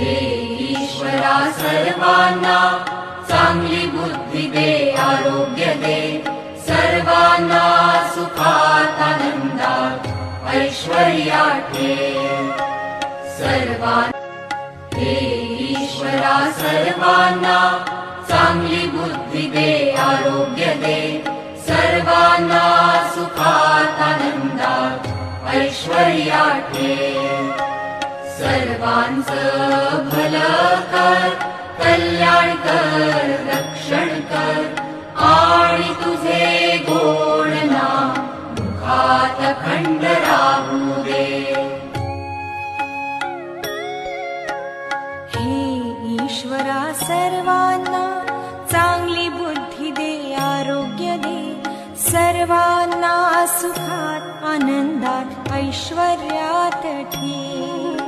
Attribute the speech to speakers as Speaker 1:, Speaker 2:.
Speaker 1: हे ईश्वरा सर्वांना चांगली बुद्धी दे, आरोग्य दे, सर्वांना सुखात आनंदात ऐश्वर्यात ठेव. हे ईश्वरा सर्वांना चांगली बुद्धी दे, आरोग्य दे, सर्वांना सुखात आनंदात ऐश्वर्यात ठेव. सर्वांचं भलं कर, कल्याण कर, रक्षण कर, आणि तुझे गोड नाम मुखात अखंड राहू दे.
Speaker 2: हे ईश्वरा सर्वांना चांगली बुद्धी दे, आरोग्य दे, सर्वांना सुखात आनंदात ऐश्वर्यात ठेव.